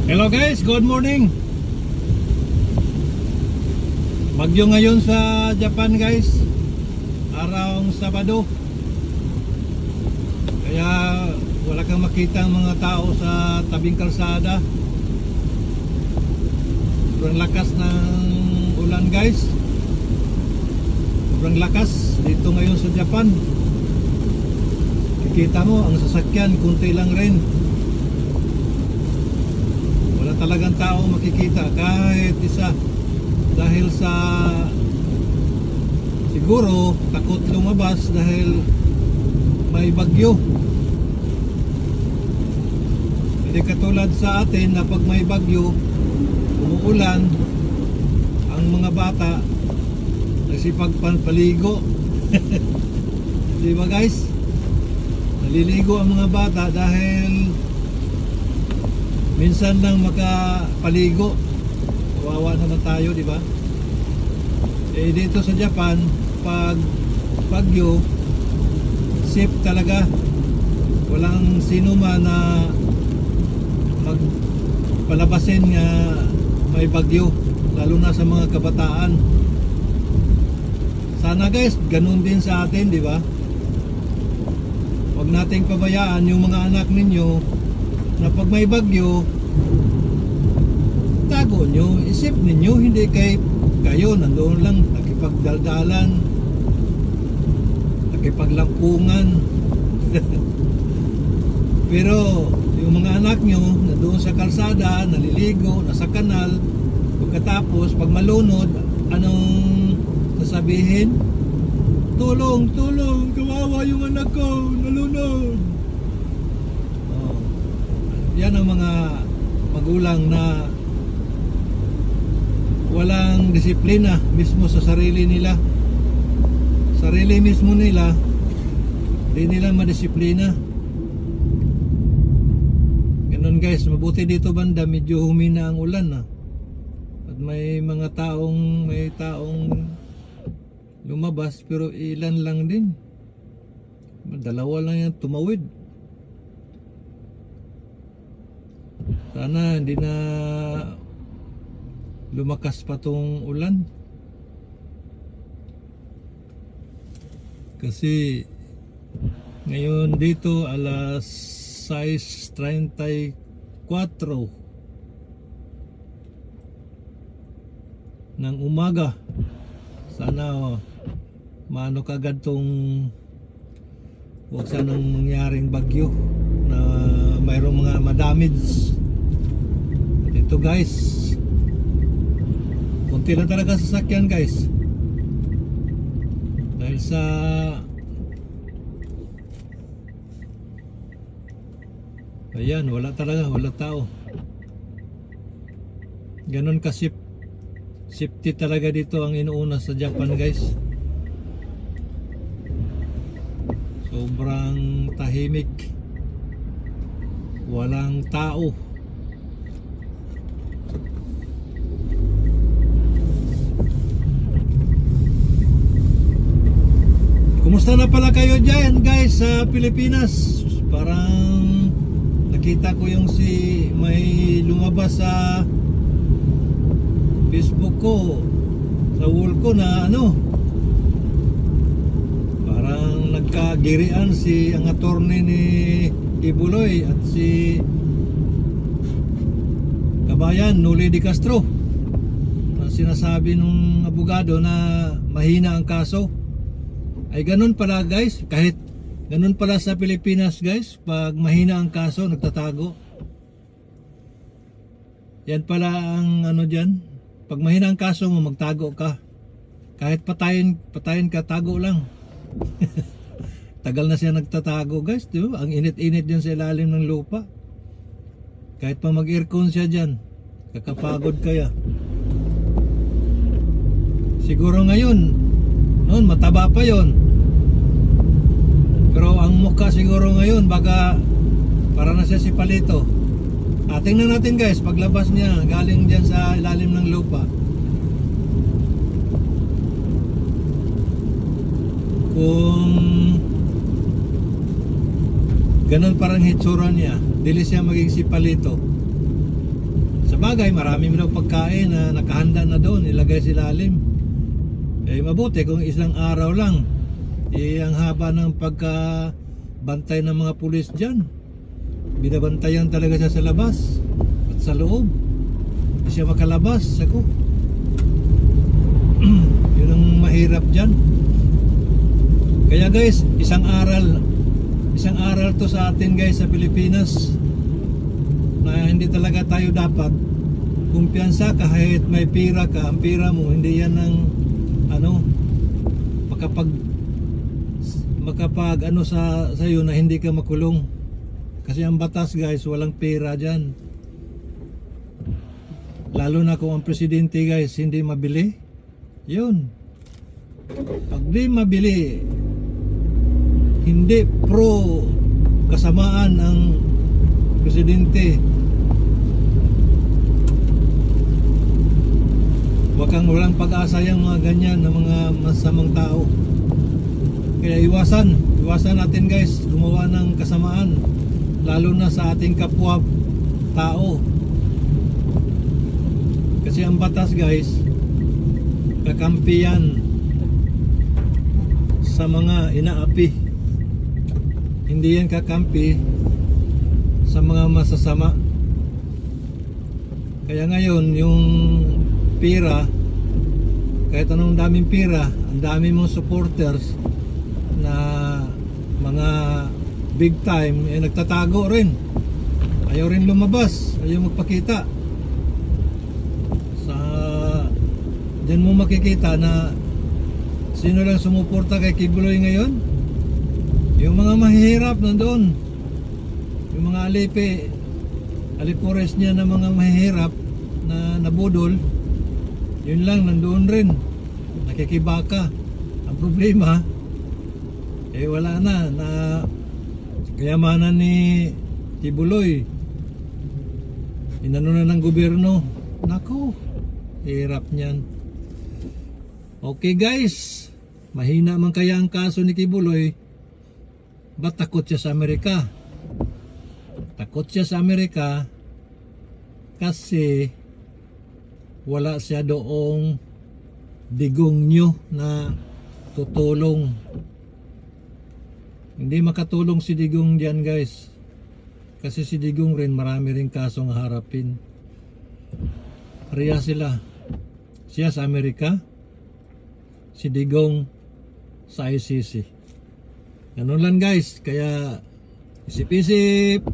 Hello guys, good morning. Bagyo ngayon sa Japan guys, araw Sabado. Kaya wala kang makita ang mga tao sa tabing kalsada. Sobrang lakas ng ulan guys. Sobrang lakas dito ngayon sa Japan. Kikita mo ang sasakyan, kunti lang rin. Wala talagang tao makikita kahit isa, dahil sa siguro takot lumabas dahil may bagyo. Hindi katulad sa atin na pag may bagyo, umuulan, ang mga bata nagsipagpaligo. Di ba guys? Naliligo ang mga bata dahil minsan lang makapaligo. Kawawa naman tayo, di ba? Eh dito sa Japan, pag bagyo, safe talaga. Walang sino man na magpalabasin nga may bagyo, lalo na sa mga kabataan. Sana guys, ganun din sa atin, di ba? Huwag nating pabayaan yung mga anak ninyo na pag may bagyo, tago nyo, isip ninyo, hindi kayo nandoon lang nakipagdaldalan, nakipaglangkungan. Pero yung mga anak nyo nandoon sa kalsada, naliligo, nasa kanal, pagkatapos pag malunod, anong sasabihin? Tulong, tulong, kawawa yung anak ko, nalunod. Yan ang mga magulang na walang disiplina mismo sa sarili nila. Sarili mismo nila, hindi nila madisiplina. Ganun guys, mabuti dito banda, medyo humina ang ulan at may mga taong lumabas, pero ilan lang din. Dalawa lang yan tumawid. Sana hindi na lumakas pa tong ulan, kasi ngayon dito alas 6:34 ng umaga. Sana maano kagad tong huwag sanang mangyaring bagyo na mayroong mga madamage. Ito guys, kunti lang talaga sasakyan guys, dahil sa ayan, wala talaga, wala tao. Ganon ka safety talaga dito ang inuuna sa Japan guys. Sobrang tahimik, walang tao. Kumusta na pala kayo dyan guys sa Pilipinas? Parang nakita ko yung may lumabas sa Facebook ko, sa wall ko, na parang nagkagirian ang attorney ni Kibuloy at si kabayan Noli de Castro, na sinasabi nung abogado na mahina ang kaso. Ay ganun pala guys, kahit ganun pala sa Pilipinas guys, pag mahina ang kaso nagtatago. Yan pala ang dyan, pag mahina ang kaso mo, magtago ka. Kahit patayin ka, tago lang. Tagal na siya nagtatago guys, di ba? Ang init-init dyan sa ilalim ng lupa. Kahit pa mag-aircon siya dyan, kakapagod kaya. Siguro ngayon, noon mataba pa yon, pero ang mukha siguro ngayon baka para na siya si Palito. Tingnan natin guys, paglabas niya galing dyan sa ilalim ng lupa, kung ganun parang hitsura niya, dili siya maging si Palito. Sa bagay, marami daw pagkain na nakahanda na doon, ilagay sa ilalim. Eh mabuti kung isang araw lang. Ang haba ng pagkabantay ng mga pulis dyan. Binabantayan talaga siya sa labas at sa loob. Hindi siya makalabas. Ako yun ang mahirap dyan. Kaya guys, isang aral to sa atin guys sa Pilipinas, na hindi talaga tayo dapat kumpiyansa kahit may pira ka. Ang pira mo hindi yan ang makapag sa iyo na hindi ka makulong. Kasi ang batas guys, walang pera dyan. Lalo na kung ang presidente guys hindi mabili. Yun, pag di mabili, hindi pro kasamaan ang presidente, walang pag-asa yung mga ganyan na mga masamang tao. Kaya iwasan natin guys gumawa ng kasamaan, lalo na sa ating kapwa tao. Kasi ang batas guys, kakampi yan sa mga inaapi, hindi yan kakampi sa mga masasama. Kaya ngayon yung pira, kahit anong daming pira, ang dami mong supporters na mga big time, nagtatago rin, ayaw rin lumabas, ayaw magpakita. Diyan mo makikita na sino lang sumuporta kay Kibuloy ngayon. Yung mga mahihirap nandoon, yung mga alipores niya na mga mahihirap na nabudol, yun lang nandoon rin, nakikibaka. Ang problema wala na kayamanan ni Kibuloy, inano na ng gobyerno. Nako, hirap niyan. Okay guys, mahina man kaya ang kaso ni Kibuloy. Ba't takot siya sa Amerika? Takot siya sa Amerika kasi wala siya doong digong nyo na tutulong. Hindi makatulong si Digong diyan guys, kasi si Digong rin marami rin kasong harapin. Pareha sila, siya sa Amerika, si Digong sa ICC. Ganun lang guys, kaya isip-isip.